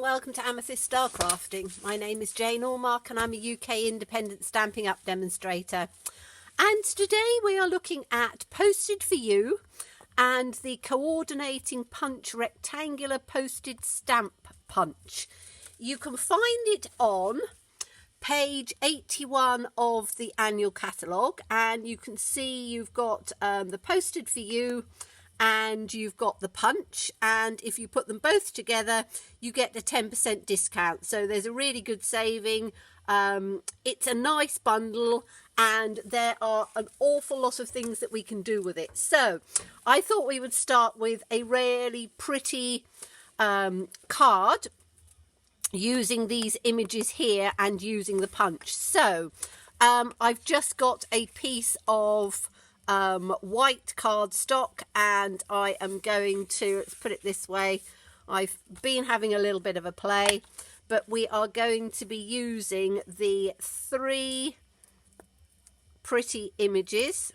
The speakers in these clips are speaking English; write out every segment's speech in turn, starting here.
welcome to Amethyst Star Crafting. My name is Jane Allmark and I'm a UK independent Stampin' Up demonstrator. And today we are looking at Posted For You and the Coordinating Punch Rectangular Posted Stamp Punch. You can find it on page 81 of the annual catalogue, and you can see you've got the Posted For You and you've got the punch, and if you put them both together you get a 10% discount, so there's a really good saving. It's a nice bundle and there are an awful lot of things that we can do with it. So I thought we would start with a really pretty card using these images here and using the punch. So I've just got a piece of white cardstock, and I am going to, let's put it this way, I've been having a little bit of a play, but we are going to be using the 3 pretty images,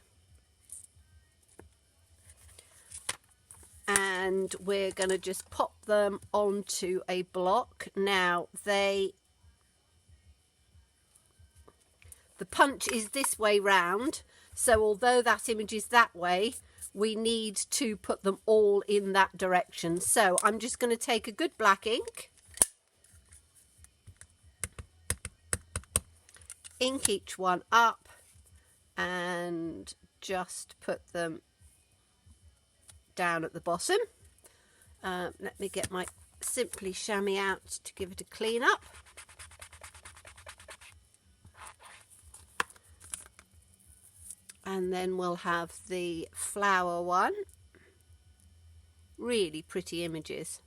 and we're going to just pop them onto a block. Now the punch is this way round, so although that image is that way, we need to put them all in that direction. So I'm just going to take a good black ink, ink each one up, and just put them down at the bottom. Let me get my Simply Chamois out to give it a clean up. And then we'll have the flower one. Really pretty images.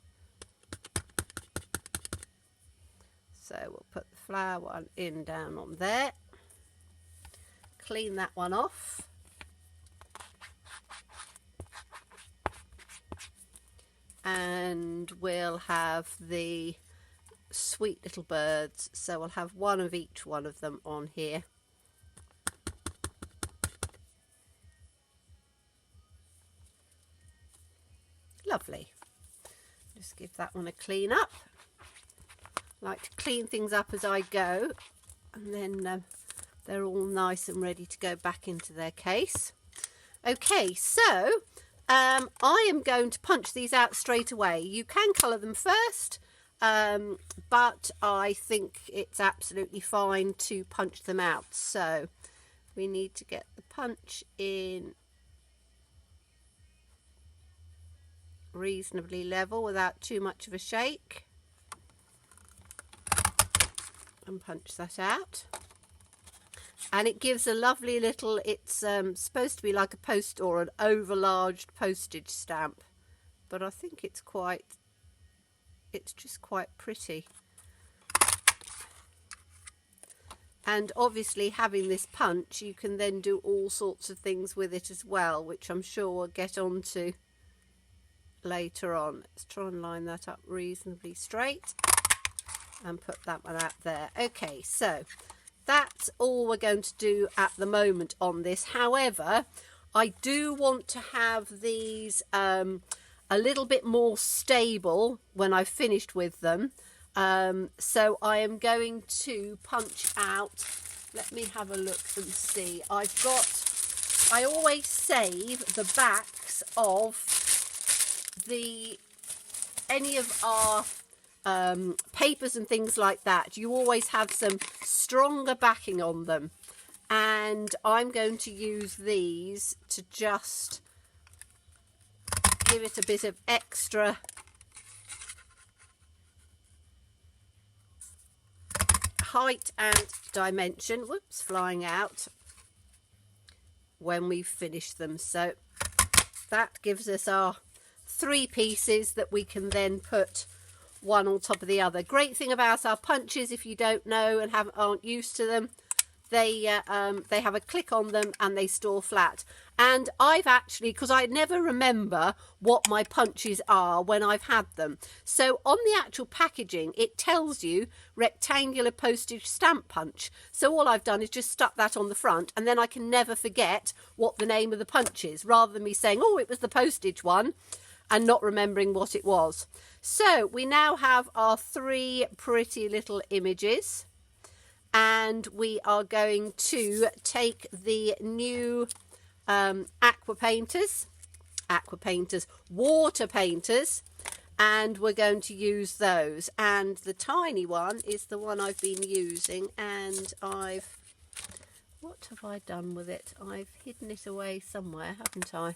So we'll put the flower one in down on there. Clean that one off. And we'll have the sweet little birds. So we'll have one of each one of them on here. Lovely. Just give that one a clean up. I like to clean things up as I go, and then they're all nice and ready to go back into their case. Okay, so I am going to punch these out straight away. You can colour them first, but I think it's absolutely fine to punch them out. So we need to get the punch in reasonably level without too much of a shake, and punch that out. And it gives a lovely little, it's supposed to be like a post or an overlarged postage stamp, but I think it's just quite pretty. And obviously having this punch, you can then do all sorts of things with it as well, which I'm sure we'll get onto later on. Let's try and line that up reasonably straight and put that one out there. Okay, so that's all we're going to do at the moment on this. However, I do want to have these a little bit more stable when I've finished with them. So I am going to punch out, let me have a look and see. I always save the backs of any of our papers and things like that. You always have some stronger backing on them, and I'm going to use these to just give it a bit of extra height and dimension. Whoops, flying out when we've finished them. So that gives us our 3 pieces that we can then put one on top of the other. Great thing about our punches, if you don't know and aren't used to them, they have a click on them and they store flat. And I've actually, because I never remember what my punches are when I've had them, so on the actual packaging it tells you rectangular postage stamp punch. So all I've done is just stuck that on the front, and then I can never forget what the name of the punch is, rather than me saying, oh, it was the postage one. and not remembering what it was. So we now have our 3 pretty little images, and we are going to take the new water painters, and we're going to use those. And the tiny one is the one I've been using, and what have I done with it? I've hidden it away somewhere, haven't I?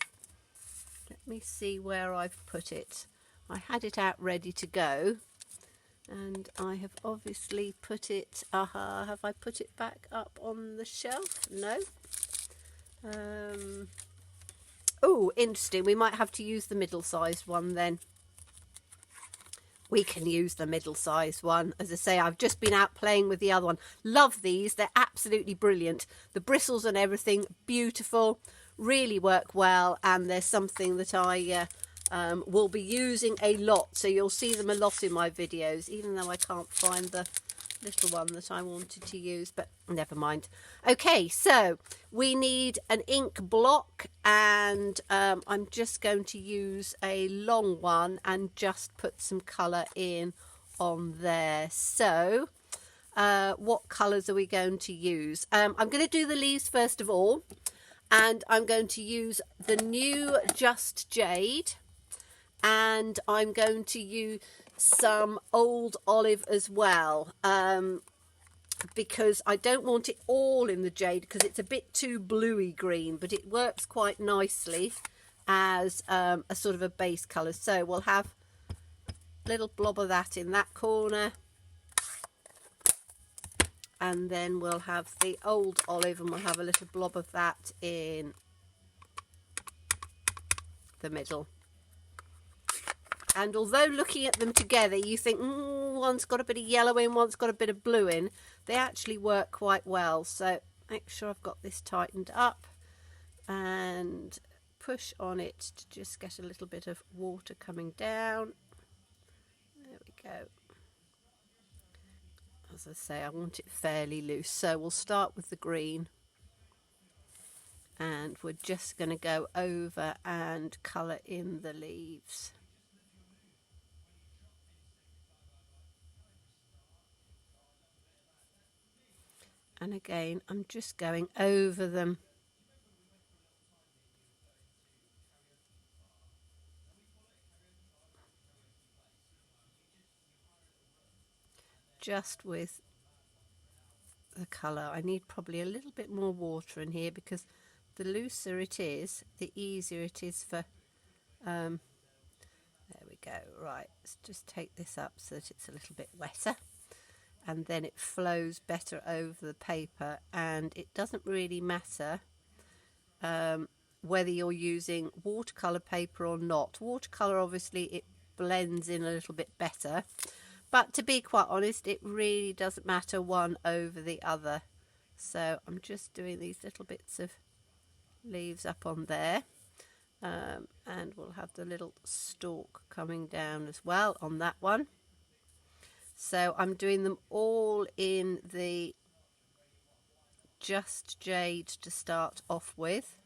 Let me see where I've put it. I had it out ready to go, and I have obviously put it, have I put it back up on the shelf? No. Oh, interesting. We might have to use the middle-sized one then. We can use the middle-sized one. As I say, I've just been out playing with the other one. Love these. They're absolutely brilliant. The bristles and everything, beautiful. Really work well, and there's something that I will be using a lot. So you'll see them a lot in my videos, even though I can't find the little one that I wanted to use, but never mind. Okay, so we need an ink block, and I'm just going to use a long one and just put some colour in on there. So what colours are we going to use? I'm going to do the leaves first of all, and I'm going to use the new Just Jade, and I'm going to use some old olive as well, because I don't want it all in the jade because it's a bit too bluey green, but it works quite nicely as a sort of a base colour. So we'll have a little blob of that in that corner, and then we'll have the old olive, and we'll have a little blob of that in the middle. And although looking at them together, you think, one's got a bit of yellow in, one's got a bit of blue in, they actually work quite well. So make sure I've got this tightened up and push on it to just get a little bit of water coming down. There we go. As I say, I want it fairly loose. So we'll start with the green, and we're just going to go over and colour in the leaves. And again, I'm just going over them. Just with the colour. I need probably a little bit more water in here, because the looser it is, the easier it is for... there we go. Right, let's just take this up so that it's a little bit wetter, and then it flows better over the paper, and it doesn't really matter whether you're using watercolour paper or not. Watercolour, obviously, it blends in a little bit better, but to be quite honest, it really doesn't matter one over the other. So I'm just doing these little bits of leaves up on there, and we'll have the little stalk coming down as well on that one. So I'm doing them all in the Just Jade to start off with.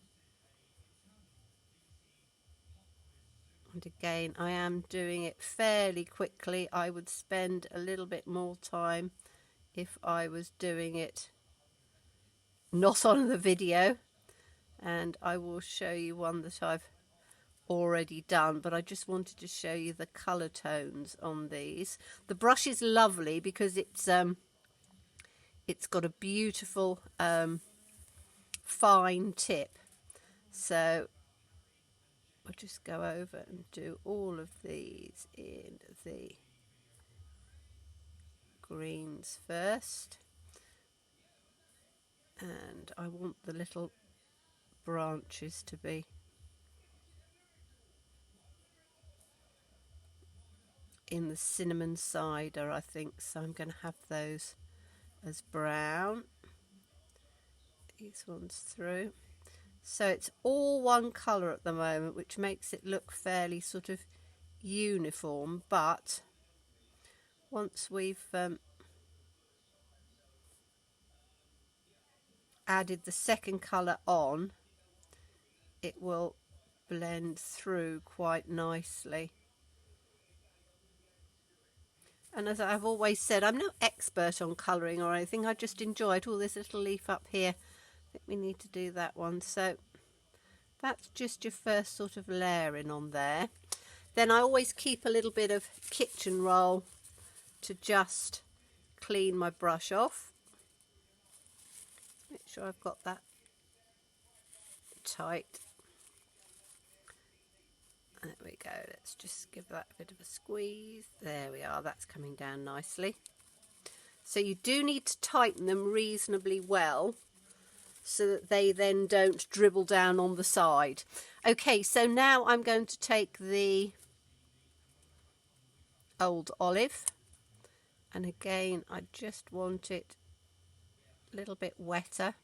And again, I am doing it fairly quickly. I would spend a little bit more time if I was doing it not on the video. And I will show you one that I've already done, but I just wanted to show you the colour tones on these. The brush is lovely because it's got a beautiful fine tip. So I'll just go over and do all of these in the greens first, and I want the little branches to be in the cinnamon cider, I think, so I'm going to have those as brown, these ones through. So it's all one colour at the moment, which makes it look fairly sort of uniform, but once we've added the second colour on, it will blend through quite nicely. And as I've always said, I'm no expert on colouring or anything. I just enjoy it. Oh, there's a little leaf up here. I think we need to do that one. So that's just your first sort of layering on there. Then I always keep a little bit of kitchen roll to just clean my brush off. Make sure I've got that tight. There we go. Let's just give that a bit of a squeeze. There we are. That's coming down nicely. So you do need to tighten them reasonably well so that they then don't dribble down on the side. Okay, so now I'm going to take the old olive, and again I just want it a little bit wetter.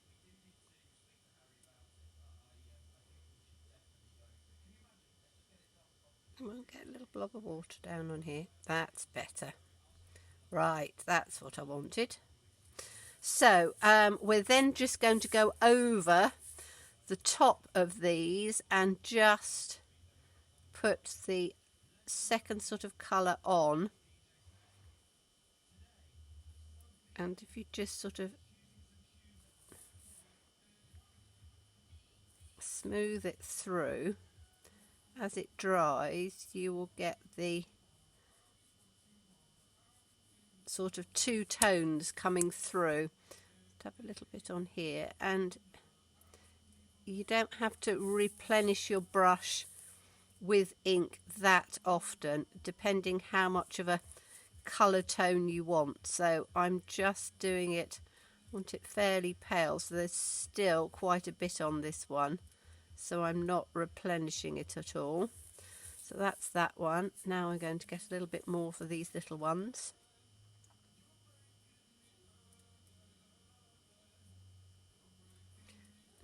I'll get a little blob of water down on here. That's better. Right, that's what I wanted. So we're then just going to go over the top of these and just put the second sort of colour on. And if you just sort of smooth it through, as it dries, you will get the sort of two tones coming through. Tap a little bit on here, and you don't have to replenish your brush with ink that often, depending how much of a colour tone you want. So I'm just doing it, I want it fairly pale, so there's still quite a bit on this one, so I'm not replenishing it at all. So that's that one. Now I'm going to get a little bit more for these little ones.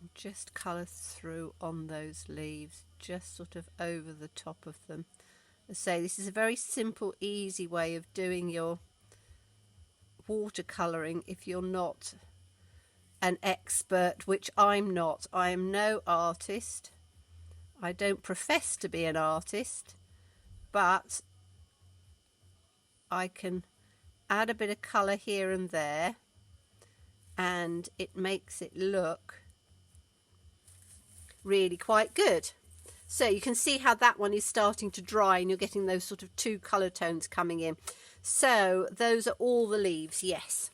And just colour through on those leaves, just sort of over the top of them. As I say, this is a very simple, easy way of doing your watercolouring if you're not an expert, which I'm not. I am no artist. I don't profess to be an artist, but I can add a bit of colour here and there, and it makes it look really quite good. So you can see how that one is starting to dry and you're getting those sort of two colour tones coming in. So those are all the leaves, yes.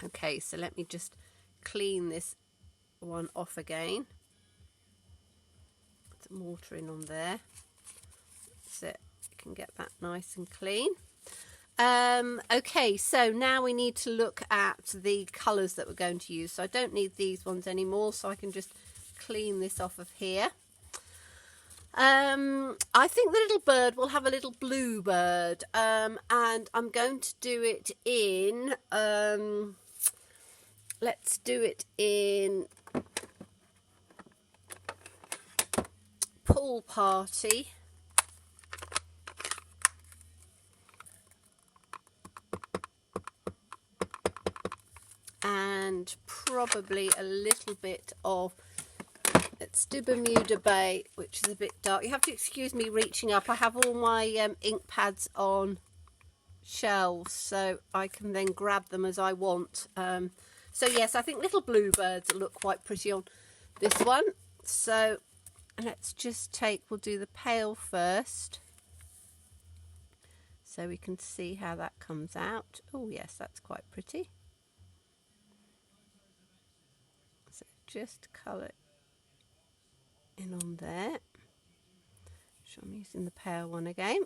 Okay, so let me just clean this one off again. Put some water in on there. So you can get that nice and clean. Okay, so now we need to look at the colours that we're going to use. So I don't need these ones anymore, so I can just clean this off of here. I think the little bird will have a little blue bird, and I'm going to do it in, let's do it in Pool Party. And probably a little bit of, let's do Bermuda Bay, which is a bit dark. You have to excuse me reaching up. I have all my ink pads on shelves, so I can then grab them as I want. So yes, I think little bluebirds look quite pretty on this one. So let's just take, we'll do the pale first, so we can see how that comes out. Oh yes, that's quite pretty. So just colour in on there. So I'm using the pale one again.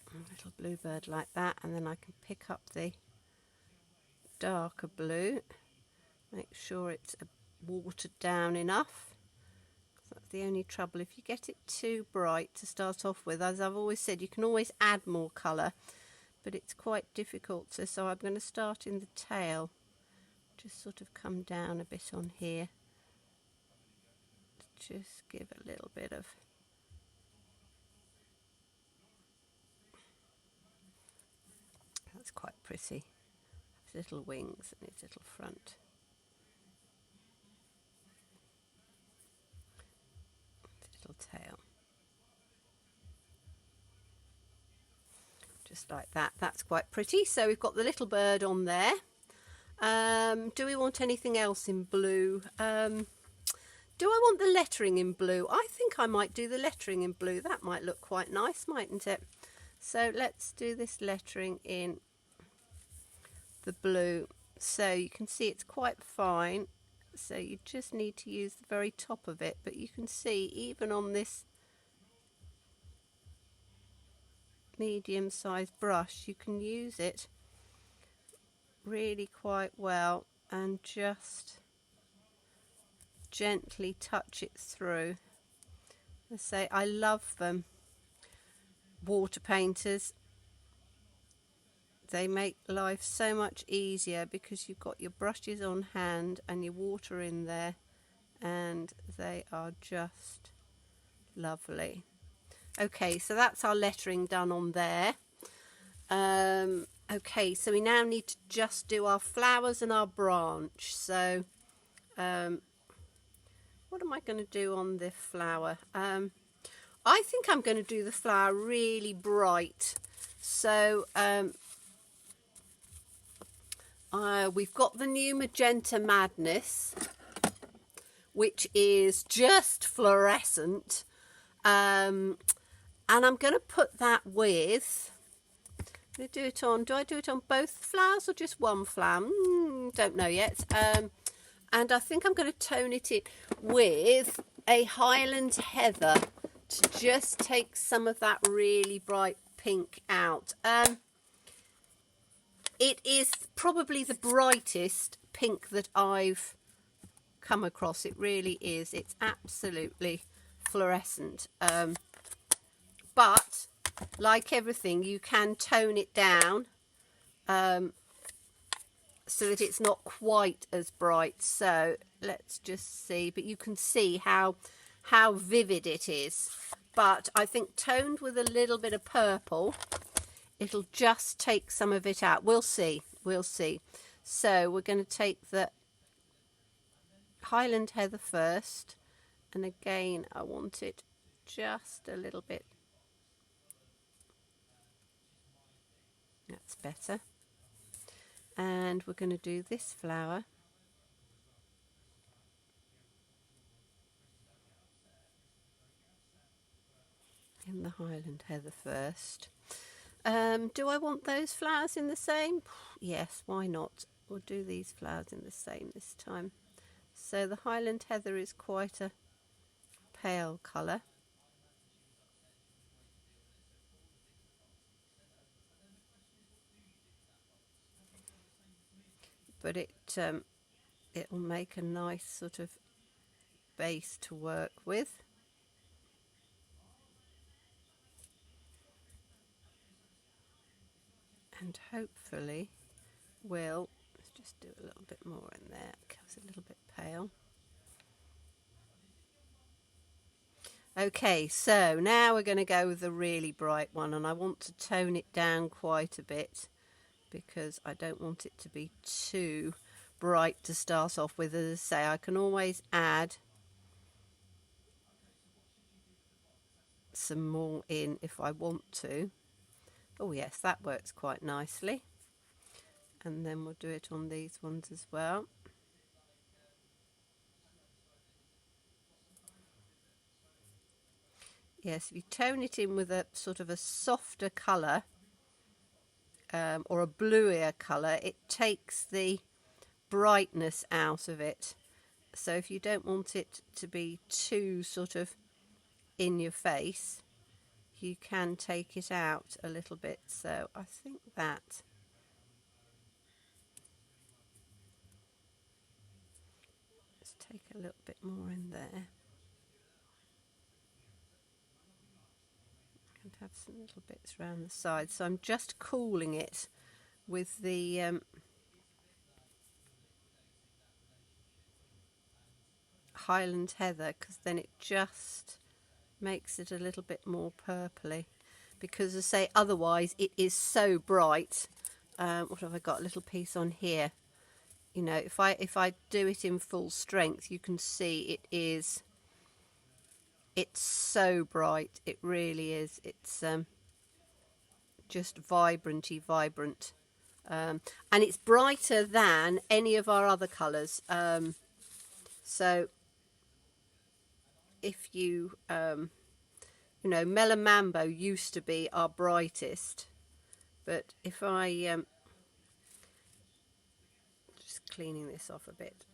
A little bluebird like that, and then I can pick up the darker blue. Make sure it's watered down enough. That's the only trouble. If you get it too bright to start off with, as I've always said, you can always add more colour, but it's quite difficult. So I'm going to start in the tail, just sort of come down a bit on here, to just give a little bit of that's quite pretty. little wings and its little front. Little tail. Just like that. That's quite pretty. So we've got the little bird on there. Do we want anything else in blue? Do I want the lettering in blue? I think I might do the lettering in blue. That might look quite nice, mightn't it? So let's do this lettering in the blue. So you can see it's quite fine. So you just need to use the very top of it. But you can see even on this medium-sized brush, you can use it really quite well and just gently touch it through. I say I love them. Water painters, they make life so much easier because you've got your brushes on hand and your water in there, and they are just lovely. Okay, so that's our lettering done on there. Okay, so we now need to just do our flowers and our branch. So what am I going to do on the flower? I think I'm going to do the flower really bright. So we've got the new Magenta Madness, which is just fluorescent. And I'm going to put that with... do I do it on both flowers or just one flower? Don't know yet. And I think I'm going to tone it in with a Highland Heather to just take some of that really bright pink out. It is probably the brightest pink that I've come across. It really is. It's absolutely fluorescent. But like everything, you can tone it down so that it's not quite as bright. So let's just see. But you can see how vivid it is. But I think toned with a little bit of purple, it'll just take some of it out. We'll see. We'll see. So we're going to take the Highland Heather first. And again, I want it just a little bit. That's better. And we're going to do this flower. In the Highland Heather first. Do I want those flowers in the same? Yes, why not? We'll do these flowers in the same this time. So the Highland Heather is quite a pale colour. But it'll make a nice sort of base to work with. And hopefully let's just do a little bit more in there. It goes a little bit pale. Okay, so now we're going to go with the really bright one, and I want to tone it down quite a bit because I don't want it to be too bright to start off with. As I say, I can always add some more in if I want to. Oh yes, that works quite nicely. And then we'll do it on these ones as well. Yes, if you tone it in with a sort of a softer colour or a bluier colour, it takes the brightness out of it. So if you don't want it to be too sort of in your face, you can take it out a little bit. So I think that let's take a little bit more in there and have some little bits around the side. So I'm just cooling it with the Highland Heather, because then it just makes it a little bit more purpley, because as I say, otherwise it is so bright what have I got? A little piece on here. You know, if I do it in full strength, you can see it's so bright. It really is. It's just vibrant. And it's brighter than any of our other colours. So if you, you know, Melon Mambo used to be our brightest, but if I, just cleaning this off a bit,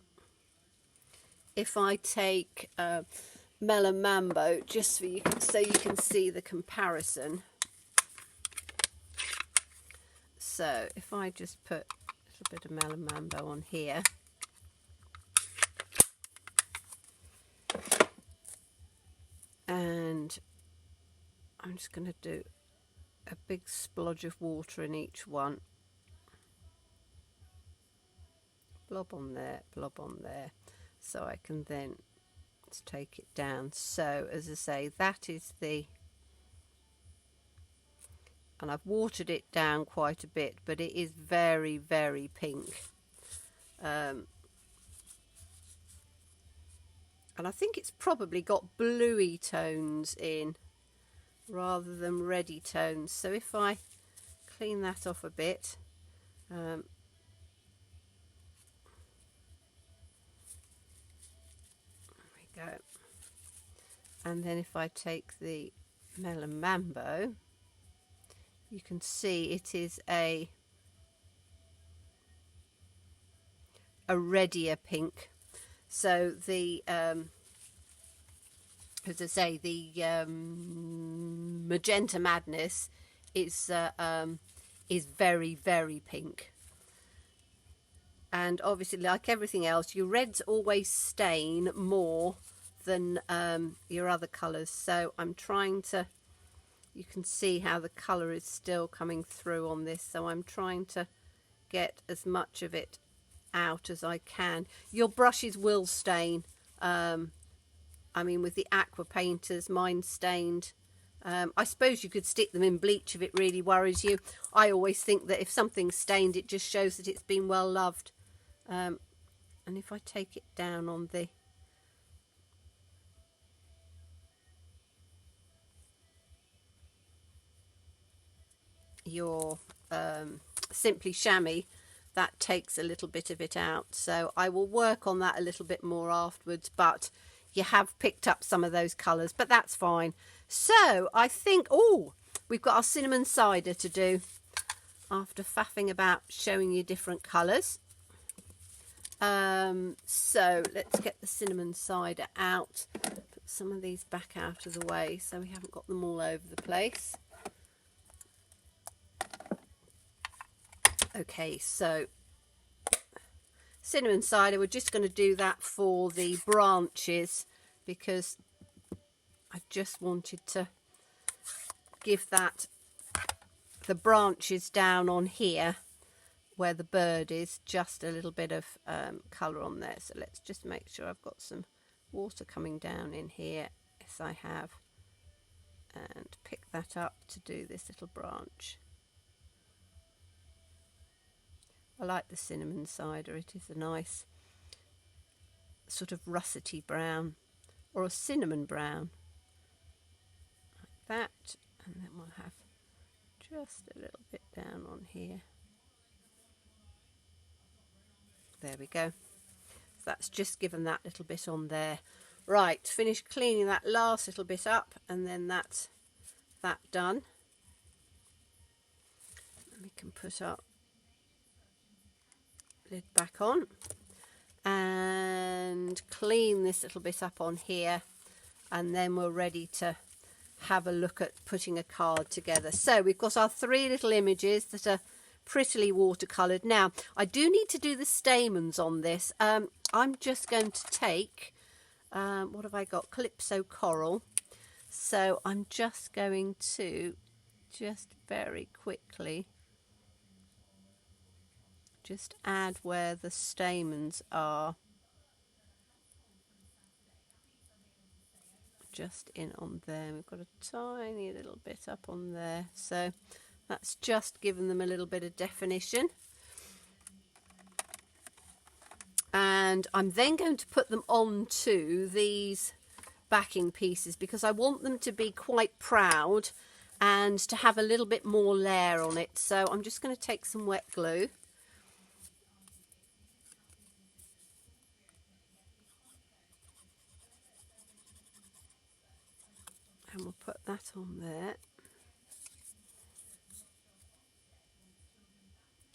if I take Melon Mambo, just so you can see the comparison. So if I just put a little bit of Melon Mambo on here, and I'm just going to do a big splodge of water in each one. Blob on there, so I can then take it down. So as I say, that is the, and I've watered it down quite a bit, but it is very, very pink. And I think it's probably got bluey tones in rather than reddy tones. So if I clean that off a bit, there we go. And then if I take the Melon Mambo, you can see it is a reddier pink. So the as I say, the Magenta Madness is very, very pink. And obviously, like everything else, your reds always stain more than your other colours. So I'm trying to, you can see how the colour is still coming through on this. So I'm trying to get as much of it out as I can. Your brushes will stain. I mean, with the aqua painters, mine stained. I suppose you could stick them in bleach if it really worries you. I always think that if something's stained, it just shows that it's been well loved. And if I take it down on the your Simply Chamois, that takes a little bit of it out. So I will work on that a little bit more afterwards, but you have picked up some of those colours, but that's fine. So I think, oh, we've got our cinnamon cider to do after faffing about showing you different colours. So let's get the cinnamon cider out, put some of these back out of the way so we haven't got them all over the place. Okay, so cinnamon cider, we're just going to do that for the branches because I just wanted to give that, the branches down on here where the bird is, just a little bit of colour on there. So let's just make sure I've got some water coming down in here. Yes, I have. And pick that up to do this little branch. I like the cinnamon cider. It is a nice sort of russety brown, or a cinnamon brown, like that. And then we'll have just a little bit down on here. There we go. So that's just given that little bit on there. Right, finish cleaning that last little bit up, and then that's that done. And we can put our lid back on and clean this little bit up on here, and then we're ready to have a look at putting a card together. So we've got our three little images that are prettily watercoloured. Now I do need to do the stamens on this. I'm just going to take what have I got, Calypso Coral. So I'm just going to just very quickly just add where the stamens are, just in on there. We've got a tiny little bit up on there, so That's just given them a little bit of definition. And I'm then going to put them onto these backing pieces because I want them to be quite proud and to have a little bit more layer on it. So I'm just going to take some wet glue. And we'll put that on there.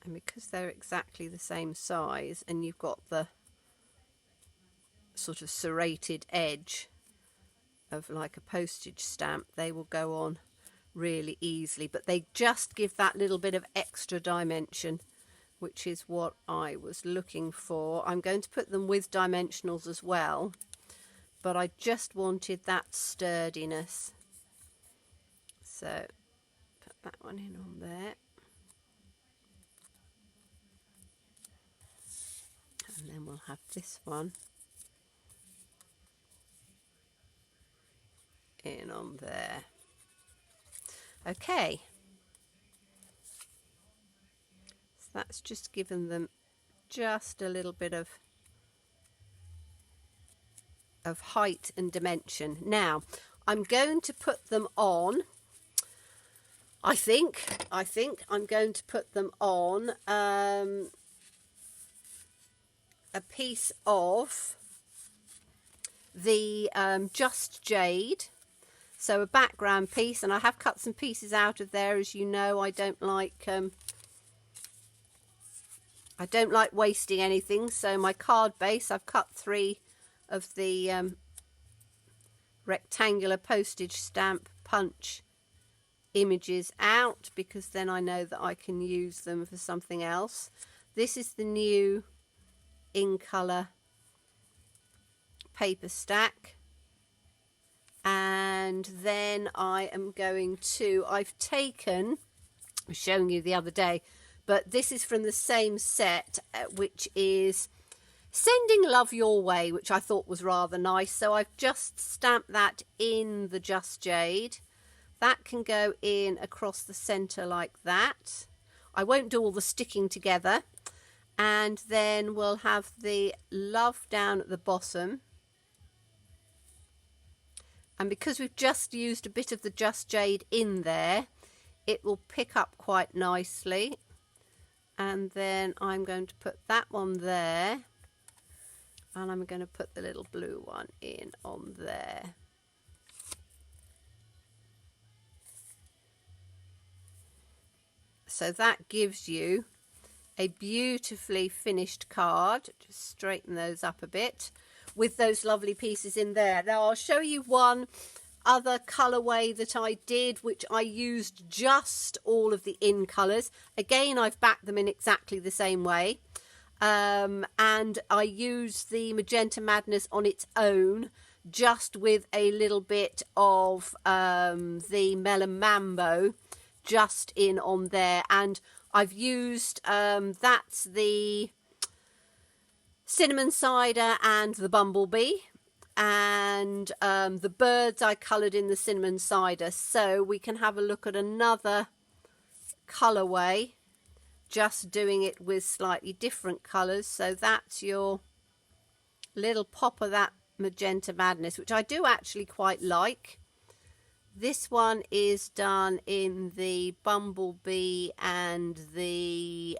And because they're exactly the same size and you've got the sort of serrated edge of like a postage stamp, they will go on really easily. But they just give that little bit of extra dimension, which is what I was looking for. I'm going to put them with dimensionals as well, but I just wanted that sturdiness. So put that one in on there. And then we'll have this one in on there. Okay. So that's just given them just a little bit of height and dimension. Now, I'm going to put them on, I think I'm going to put them on a piece of the Just Jade, so a background piece, and I have cut some pieces out of there. As you know, I don't like wasting anything, so my card base, I've cut 3 of the rectangular postage stamp punch images out because then I know that I can use them for something else. This is the new in colour paper stack, and then I am going to, I was showing you the other day, but this is from the same set, which is Sending Love Your Way, which I thought was rather nice. So I've just stamped that in the Just Jade. That can go in across the centre like that. I won't do all the sticking together. And then we'll have the love down at the bottom. And because we've just used a bit of the Just Jade in there, it will pick up quite nicely. And then I'm going to put that one there. And I'm going to put the little blue one in on there. So that gives you a beautifully finished card. Just straighten those up a bit with those lovely pieces in there. Now I'll show you one other colourway that I did, which I used just all of the in colours. Again, I've backed them in exactly the same way. And I used the Magenta Madness on its own, just with a little bit of the Melon Mambo just in on there. And I've used, that's the Cinnamon Cider and the Bumblebee. And the birds I coloured in the Cinnamon Cider. So we can have a look at another colourway, just doing it with slightly different colours. So that's your little pop of that Magenta Madness, which I do actually quite like. This one is done in the Bumblebee and the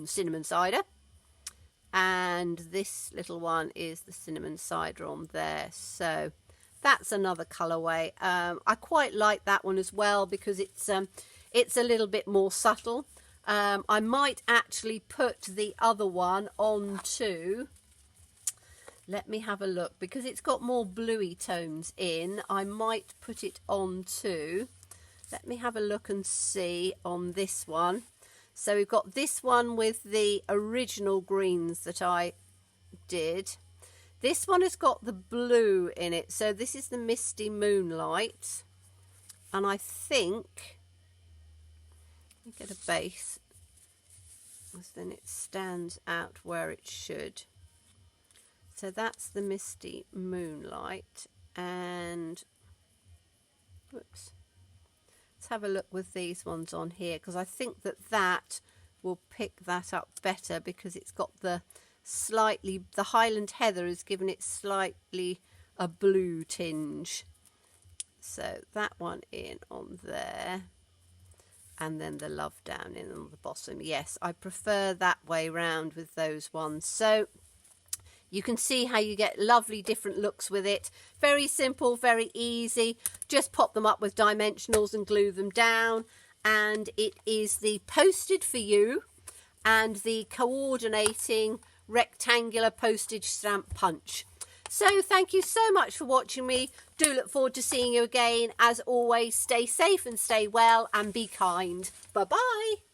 Cinnamon Cider. And this little one is the Cinnamon Cider on there. So that's another colourway. I quite like that one as well because it's a little bit more subtle. I might actually put the other one onto, let me have a look, because it's got more bluey tones in. I might put it onto, let me have a look and see on this one. So we've got this one with the original greens that I did. This one has got the blue in it. So this is the Misty Moonlight. And I think, let me get a base, because then it stands out where it should. So that's the Misty Moonlight. And, whoops. let's have a look with these ones on here, because I think that that will pick that up better, because it's got the Highland Heather has given it slightly a blue tinge. So that one in on there, and then the love down in on the bottom. Yes, I prefer that way round with those ones. So you can see how you get lovely different looks with it. Very simple, very easy. Just pop them up with dimensionals and glue them down. And it is the Posted For You and the coordinating rectangular postage stamp punch. So thank you so much for watching me. Do look forward to seeing you again. As always, stay safe and stay well and be kind. Bye-bye.